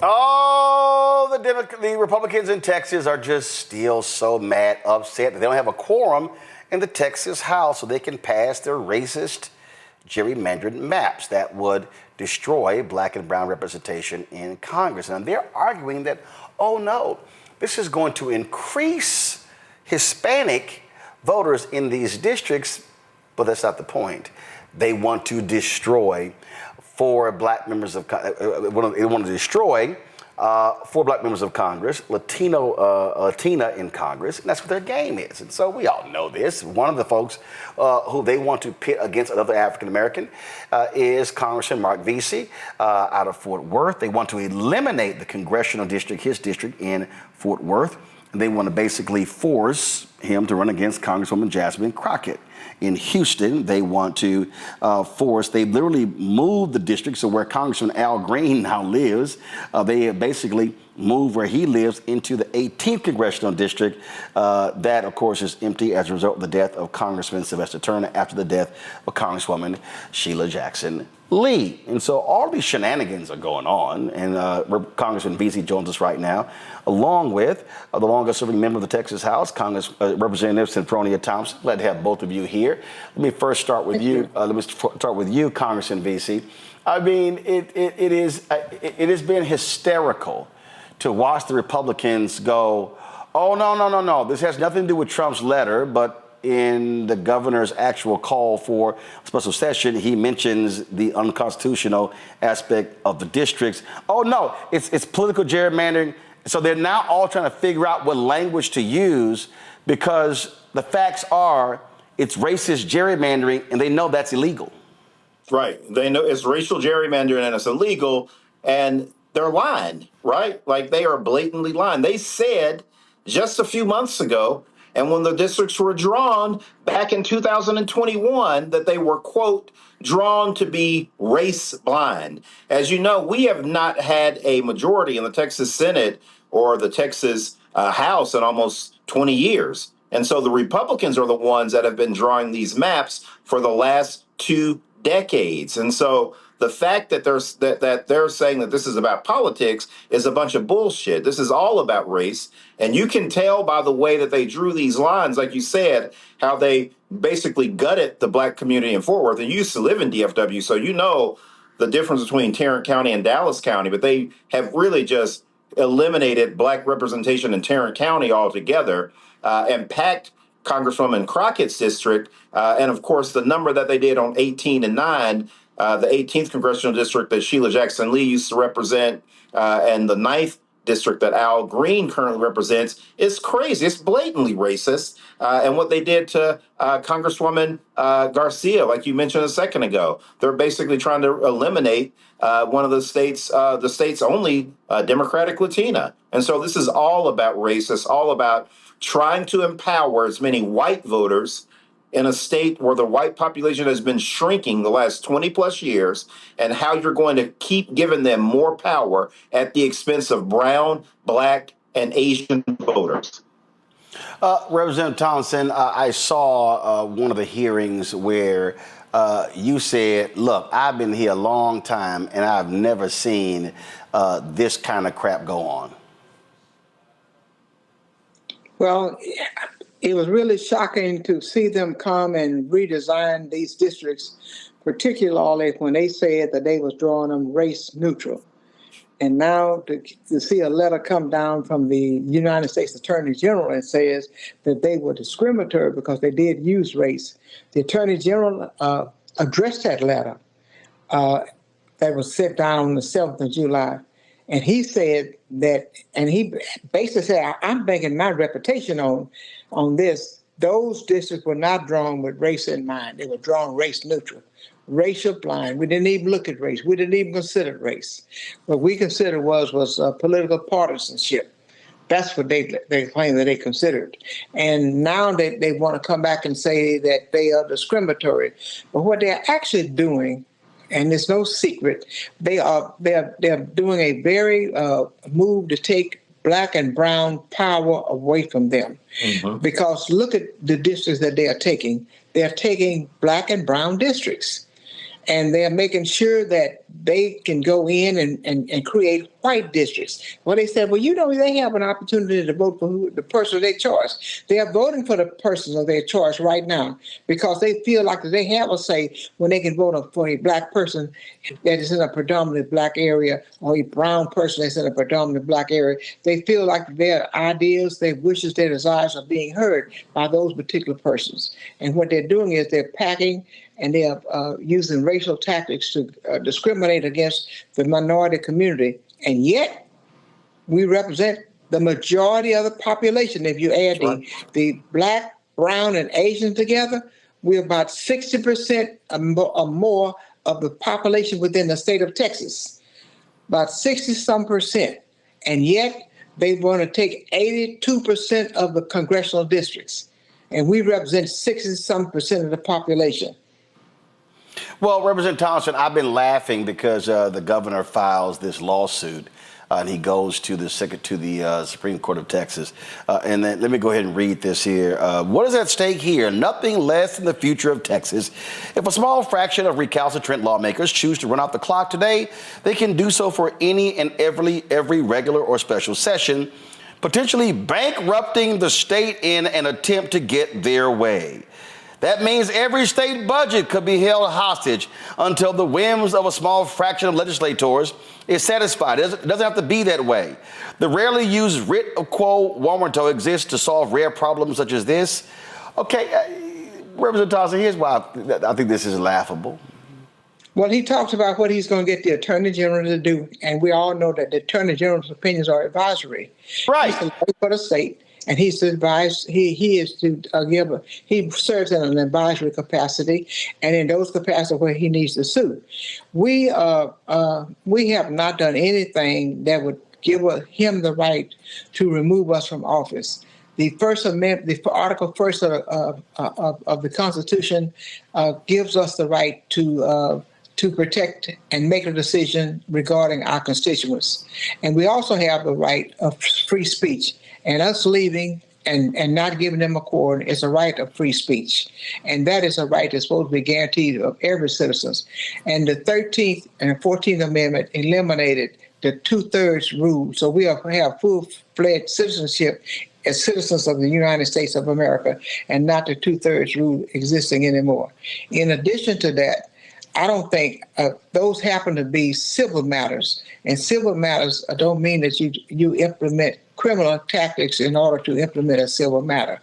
Oh, the Republicans in Texas are just still so mad, upset that they don't have a quorum in the Texas House so they can pass their racist gerrymandered maps that would destroy black and brown representation in Congress. And they're arguing that, oh no, this is going to increase Hispanic voters in these districts, but that's not the point. They want to destroy four black members of they want to destroy four black members of Congress, Latina in Congress, and that's what their game is. And so we all know this. One of the folks who they want to pit against another African American is Congressman Mark Vesey out of Fort Worth. They want to eliminate the congressional district, his district in Fort Worth. And they want to basically force him to run against Congresswoman Jasmine Crockett. In Houston, they want to they literally moved the district, so where Congressman Al Green now lives, they basically moved where he lives into the 18th Congressional District. That, of course, is empty as a result of the death of Congressman Sylvester Turner after the death of Congresswoman Sheila Jackson Lee. And so all these shenanigans are going on, and Congressman Vesey joins us right now, along with the longest-serving member of the Texas House, Representative Senfronia Thompson. Glad to have both of you here. Let me first start with you. Congressman Vesey. I mean, it has been hysterical to watch the Republicans go, oh, no. This has nothing to do with Trump's letter, but in the governor's actual call for special session, he mentions the unconstitutional aspect of the districts. Oh, no, it's political gerrymandering. So they're now all trying to figure out what language to use because the facts are it's racist gerrymandering, and they know that's illegal. Right. They know it's racial gerrymandering and it's illegal, and they're lying, right? Like they are blatantly lying. They said just a few months ago, and when the districts were drawn back in 2021, that they were, quote, drawn to be race blind. As you know, we have not had a majority in the Texas Senate or the Texas House in almost 20 years. And so the Republicans are the ones that have been drawing these maps for the last 2 decades. And so the fact that they're saying that this is about politics is a bunch of bullshit. This is all about race. And you can tell by the way that they drew these lines, like you said, how they basically gutted the black community in Fort Worth. And you used to live in DFW, so you know the difference between Tarrant County and Dallas County, but they have really just eliminated black representation in Tarrant County altogether and packed Congresswoman Crockett's district. And of course, the number that they did on 18 and 9, the 18th Congressional District that Sheila Jackson Lee used to represent, and the 9th district that Al Green currently represents, is crazy. It's blatantly racist. And what they did to Congresswoman Garcia, like you mentioned a second ago, they're basically trying to eliminate one of the state's only Democratic Latina. And so this is all about race. It's all about trying to empower as many white voters in a state where the white population has been shrinking the last 20 plus years, and how you're going to keep giving them more power at the expense of brown, black, and Asian voters. Representative Thompson, I saw one of the hearings where you said, look, I've been here a long time and I've never seen this kind of crap go on. Well, it was really shocking to see them come and redesign these districts, particularly when they said that they was drawing them race neutral. And now to see a letter come down from the United States Attorney General that says that they were discriminatory because they did use race. The Attorney General addressed that letter that was sent down on the 7th of July. And he said that, and he basically said, I'm banking my reputation on this. Those districts were not drawn with race in mind. They were drawn race neutral, racial blind. We didn't even look at race. We didn't even consider race. What we considered was political partisanship. That's what they claim that they considered. And now they want to come back and say that they are discriminatory. But what they're actually doing, and it's no secret, they're doing a very move to take black and brown power away from them. Mm-hmm. Because look at the districts that they are taking. They're taking black and brown districts. And they're making sure that they can go in and create white districts. Well, they said, well, they have an opportunity to vote for the person of their choice. They are voting for the person of their choice right now because they feel like they have a say when they can vote for a black person that is in a predominantly black area or a brown person that's in a predominantly black area. They feel like their ideas, their wishes, their desires are being heard by those particular persons. And what they're doing is they're packing and they are using racial tactics to discriminate against the minority community. And yet, we represent the majority of the population. If you add the black, brown, and Asian together, we're about 60% or more of the population within the state of Texas. About 60-some percent. And yet, they want to take 82% of the congressional districts. And we represent 60-some percent of the population. Well, Representative Thompson, I've been laughing because the governor files this lawsuit and he goes to the Supreme Court of Texas. And then let me go ahead and read this here. What is at stake here? Nothing less than the future of Texas. If a small fraction of recalcitrant lawmakers choose to run out the clock today, they can do so for any and every regular or special session, potentially bankrupting the state in an attempt to get their way. That means every state budget could be held hostage until the whims of a small fraction of legislators is satisfied. It doesn't have to be that way. The rarely used writ of quo warranto exists to solve rare problems such as this. Okay, Representative Thompson, here's why I think this is laughable. Well, he talks about what he's going to get the Attorney General to do, and we all know that the Attorney General's opinions are advisory. Right. He's the lawyer for the state. And he's to advise. He serves in an advisory capacity, and in those capacities where he needs to sue. We have not done anything that would give him the right to remove us from office. The First Amendment, the Article First of the Constitution, gives us the right to protect and make a decision regarding our constituents, and we also have the right of free speech. And us leaving and not giving them a quorum is a right of free speech. And that is a right that's supposed to be guaranteed of every citizen. And the 13th and 14th Amendment eliminated the 2/3 rule. So we have full-fledged citizenship as citizens of the United States of America and not the 2/3 rule existing anymore. In addition to that, I don't think those happen to be civil matters. And civil matters don't mean that you implement criminal tactics in order to implement a civil matter.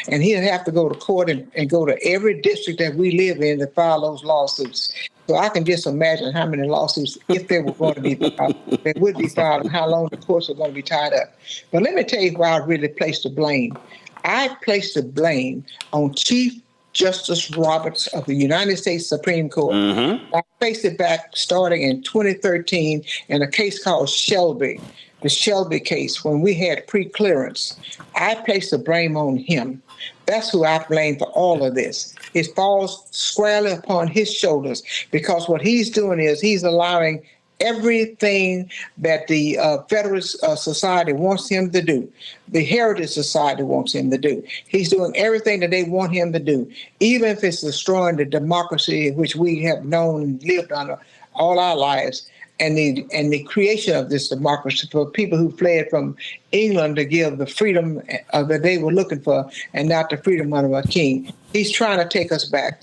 And he'll have to go to court and go to every district that we live in to file those lawsuits. So I can just imagine how many lawsuits, if they were going to be filed, they would be filed and how long the courts are going to be tied up. But let me tell you where I really place the blame. I place the blame on Chief Justice Roberts of the United States Supreme Court. Mm-hmm. I placed it back starting in 2013 in a case called Shelby, the Shelby case, when we had pre-clearance. I placed the blame on him. That's who I blame for all of this. It falls squarely upon his shoulders because what he's doing is he's allowing everything that the Federalist Society wants him to do, the Heritage Society wants him to do. He's doing everything that they want him to do, even if it's destroying the democracy which we have known and lived under all our lives, and the creation of this democracy for people who fled from England to give the freedom that they were looking for and not the freedom of a king. He's trying to take us back.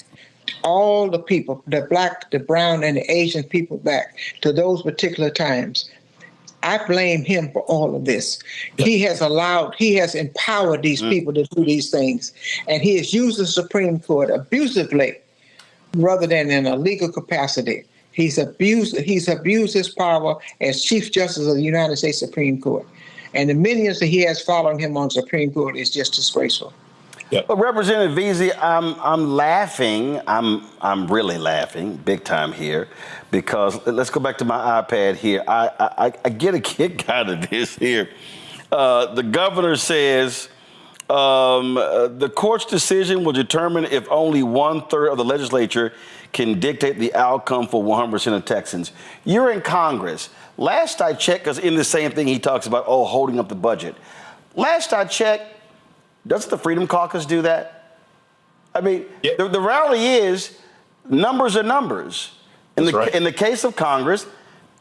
All the people, the black, the brown, and the Asian people back to those particular times. I blame him for all of this. He has empowered these people to do these things. And he has used the Supreme Court abusively rather than in a legal capacity. He's abused his power as Chief Justice of the United States Supreme Court. And the millions that he has following him on Supreme Court is just disgraceful. Yep. But Representative Veazey, I'm laughing. I'm really laughing big time here because let's go back to my iPad here. I get a kick out of this here. The governor says the court's decision will determine if only 1/3 of the legislature can dictate the outcome for 100% of Texans. You're in Congress. Last I checked, because in the same thing he talks about, holding up the budget. Last I checked, doesn't the Freedom Caucus do that? I mean, the reality is numbers are numbers. In the case of Congress,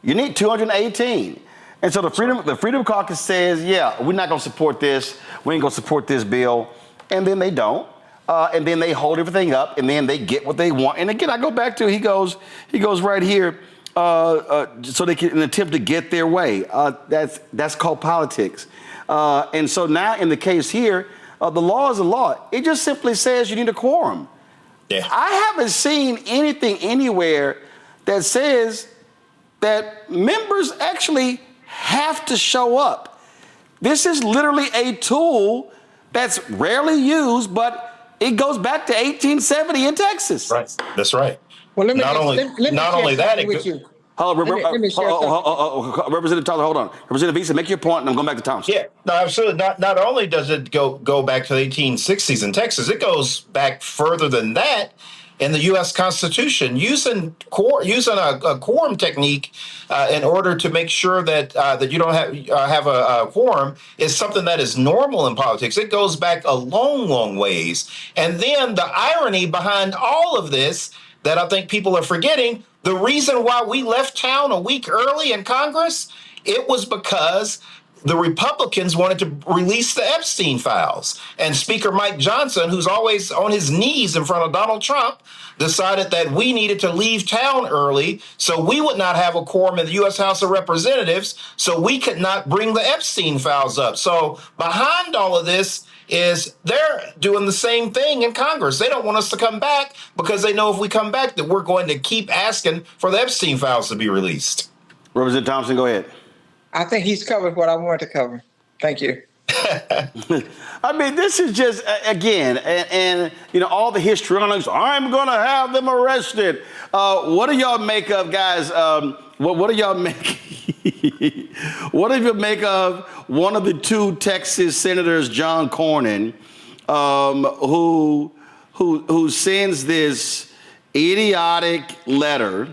you need 218. And so the Freedom Caucus says, yeah, we're not going to support this. We ain't going to support this bill. And then they don't. And then they hold everything up, and then they get what they want. And again, I go back to he goes right here, so they can attempt to get their way. That's called politics. And so now in the case here, the law is a law. It just simply says you need a quorum. Yeah. I haven't seen anything anywhere that says that members actually have to show up. This is literally a tool that's rarely used, but it goes back to 1870 in Texas. Right. That's right. Well, let me not only that, Representative Tyler, hold on. Representative Visa, make your point, and I'm going back to Thompson. Yeah, no, absolutely. Not only does it go back to the 1860s in Texas, it goes back further than that in the U.S. Constitution, using a quorum technique in order to make sure that you don't have a quorum is something that is normal in politics. It goes back a long, long ways. And then the irony behind all of this that I think people are forgetting, the reason why we left town a week early in Congress, it was because the Republicans wanted to release the Epstein files. And Speaker Mike Johnson, who's always on his knees in front of Donald Trump, decided that we needed to leave town early so we would not have a quorum in the U.S. House of Representatives, so we could not bring the Epstein files up. So behind all of this is they're doing the same thing in Congress. They don't want us to come back because they know if we come back that we're going to keep asking for the Epstein files to be released. Representative Thompson, go ahead. I think he's covered what I wanted to cover. Thank you. I mean, this is just, again, and you know, all the histrionics, I'm going to have them arrested. What do y'all make of, guys? What do y'all make? What do you make of one of the two Texas senators, John Cornyn, who sends this idiotic letter?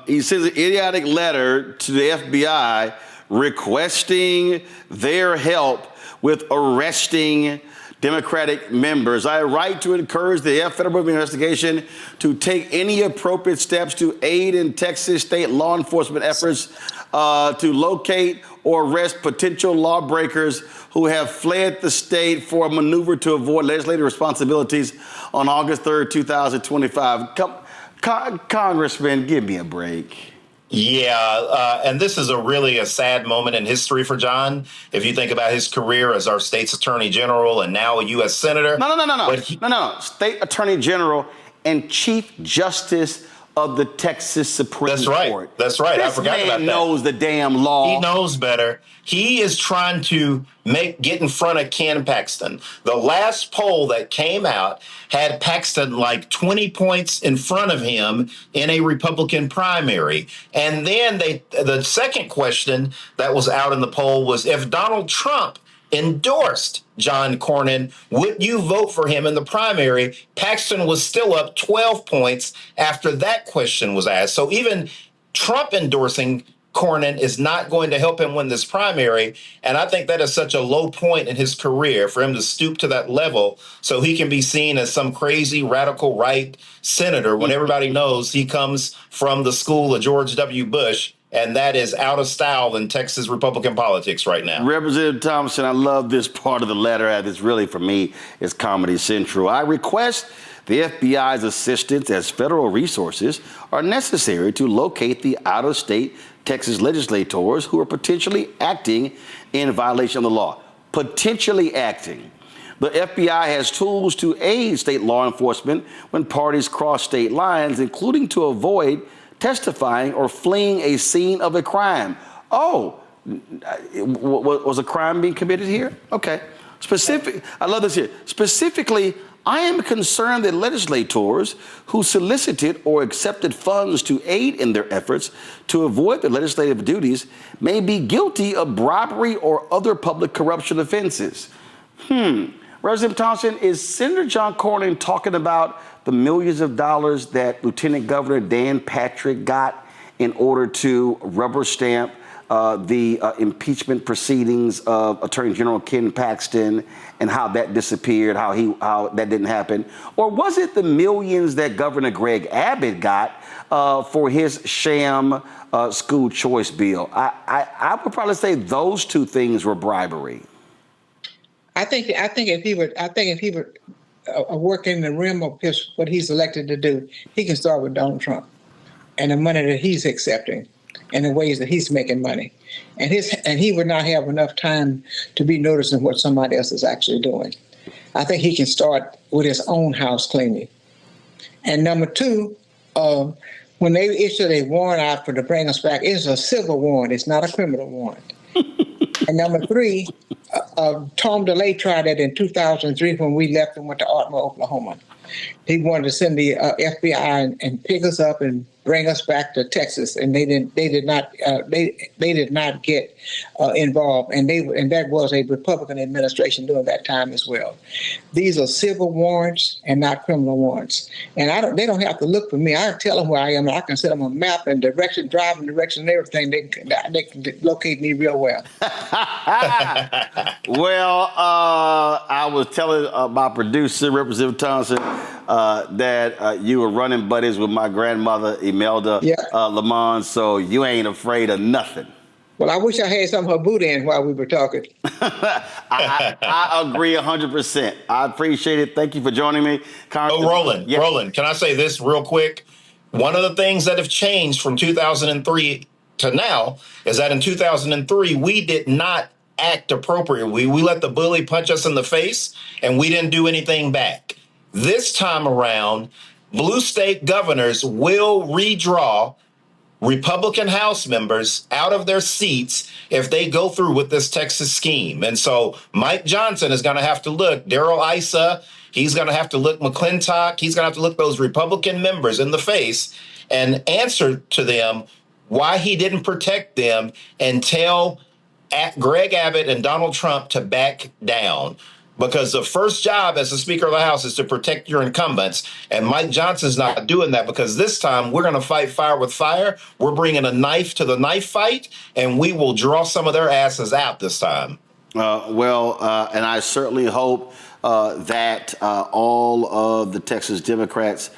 He sends an idiotic letter to the FBI requesting their help with arresting Democratic members. I write to encourage the Federal investigation to take any appropriate steps to aid in Texas state law enforcement efforts to locate or arrest potential lawbreakers who have fled the state for a maneuver to avoid legislative responsibilities on August 3rd, 2025. Congressman, give me a break. Yeah, and this is really a sad moment in history for John. If you think about his career as our state's attorney general and now a U.S. senator. No. State attorney general and chief justice of the Texas Supreme Court. That's right. I forgot about that. This man knows the damn law. He knows better. He is trying to get in front of Ken Paxton. The last poll that came out had Paxton like 20 points in front of him in a Republican primary. And then the second question that was out in the poll was if Donald Trump endorsed John Cornyn, would you vote for him in the primary? Paxton was still up 12 points after that question was asked. So even Trump endorsing Cornyn is not going to help him win this primary. And I think that is such a low point in his career for him to stoop to that level so he can be seen as some crazy radical right senator when everybody knows he comes from the school of George W. Bush. And that is out of style in Texas Republican politics right now. Representative Thompson, I love this part of the letter. This really, for me, is Comedy Central. I request the FBI's assistance as federal resources are necessary to locate the out-of-state Texas legislators who are potentially acting in violation of the law. Potentially acting. The FBI has tools to aid state law enforcement when parties cross state lines, including to avoid testifying or fleeing a scene of a crime. Oh, was a crime being committed here? Okay. I love this here. Specifically, I am concerned that legislators who solicited or accepted funds to aid in their efforts to avoid their legislative duties may be guilty of bribery or other public corruption offenses. Representative Thompson, is Senator John Cornyn talking about the millions of dollars that Lieutenant Governor Dan Patrick got in order to rubber stamp the impeachment proceedings of Attorney General Ken Paxton and how that disappeared, how that didn't happen? Or was it the millions that Governor Greg Abbott got for his sham school choice bill? I would probably say those two things were bribery. I think if he would work in the realm of what he's elected to do, he can start with Donald Trump and the money that he's accepting and the ways that he's making money. And he would not have enough time to be noticing what somebody else is actually doing. I think he can start with his own house cleaning. And number two, when they issued a warrant out to bring us back, it's a civil warrant. It's not a criminal warrant. And number three, Tom DeLay tried that in 2003 when we left and went to Ardmore, Oklahoma. He wanted to send the FBI and pick us up and bring us back to Texas, and they did not get involved, and that was a Republican administration during that time as well. These are civil warrants and not criminal warrants, and they don't have to look for me. I tell them where I am, and I can send them a map and driving direction, and everything. They can locate me real well. Well, I was telling my producer, Representative Thompson, that you were running buddies with my grandmother, Imelda Lamont, so you ain't afraid of nothing. Well, I wish I had some of her boot in while we were talking. I agree 100%. I appreciate it. Thank you for joining me. Roland, Roland, can I say this real quick? One of the things that have changed from 2003 to now is that in 2003, we did not act appropriately. We let the bully punch us in the face, and we didn't do anything back. This time around, blue state governors will redraw Republican House members out of their seats if they go through with this Texas scheme. And so Mike Johnson is going to have to look, Darrell Issa, he's going to have to look McClintock, he's going to have to look those Republican members in the face and answer to them why he didn't protect them and tell Greg Abbott and Donald Trump to back down. Because the first job as the Speaker of the House is to protect your incumbents. And Mike Johnson's not doing that, because this time we're going to fight fire with fire. We're bringing a knife to the knife fight, and we will draw some of their asses out this time. And I certainly hope that all of the Texas Democrats,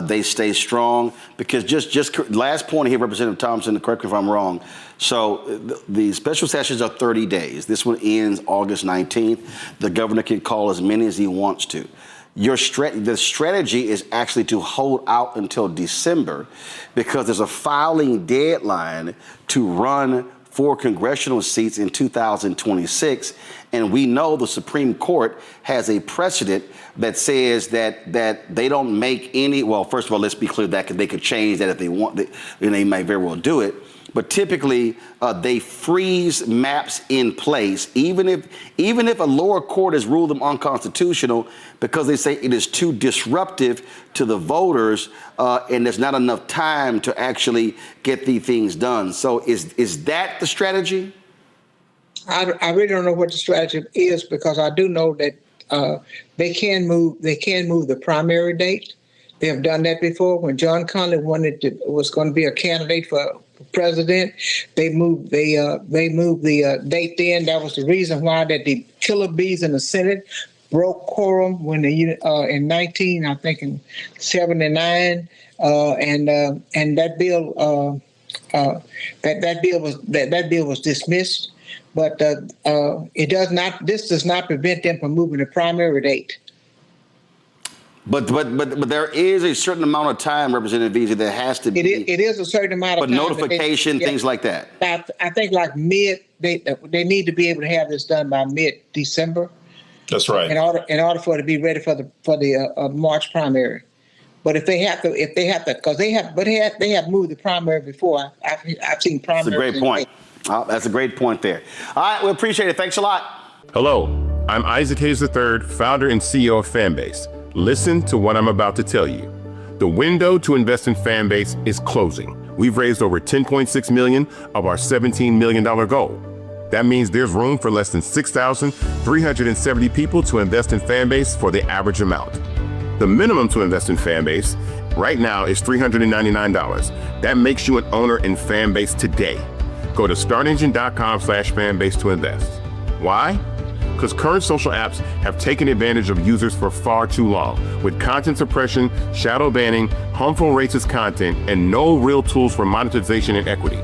they stay strong, because just last point here, Representative Thompson, correct me if I'm wrong. So the special sessions are 30 days. This one ends August 19th. The governor can call as many as he wants to. The strategy is actually to hold out until December, because there's a filing deadline to run for congressional seats in 2026. And we know the Supreme Court has a precedent that says that they don't make any, well, first of all, let's be clear that they could change that if they want, and they might very well do it. But typically, they freeze maps in place, even if a lower court has ruled them unconstitutional, because they say it is too disruptive to the voters, and there's not enough time to actually get these things done. So is that the strategy? I really don't know what the strategy is, because I do know that they can move the primary date. They have done that before. When John Connally was going to be a candidate for president, they moved the date then. That was the reason why that the killer bees in the Senate broke quorum when in 1979, and that bill was dismissed. But this does not prevent them from moving the primary date. But there is a certain amount of time, Representative Veazey, that has to be. It is a certain amount of time. But notification, things like that. I think like they need to be able to have this done by mid-December. That's right. In order for it to be ready for the March primary. But if they have to, because they have moved the primary before. I've seen primaries. That's a great point. That's a great point there. All right, we appreciate it. Thanks a lot. Hello, I'm Isaac Hayes III, founder and CEO of Fanbase. Listen to what I'm about to tell you. The window to invest in Fanbase is closing. We've raised over $10.6 million of our $17 million goal. That means there's room for less than 6,370 people to invest in Fanbase for the average amount. The minimum to invest in Fanbase right now is $399. That makes you an owner in Fanbase today. Go to startengine.com/fanbase to invest. Why? Because current social apps have taken advantage of users for far too long, with content suppression, shadow banning, harmful racist content, and no real tools for monetization and equity.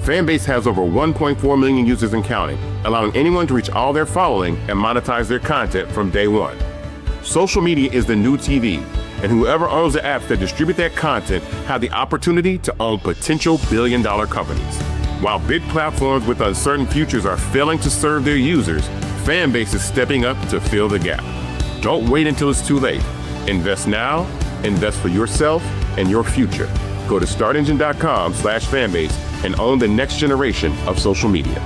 Fanbase has over 1.4 million users and counting, allowing anyone to reach all their following and monetize their content from day one. Social media is the new TV, and whoever owns the apps that distribute that content have the opportunity to own potential billion-dollar companies. While big platforms with uncertain futures are failing to serve their users, Fanbase is stepping up to fill the gap. Don't wait until it's too late. Invest now, invest for yourself and your future. Go to startengine.com/fanbase and own the next generation of social media.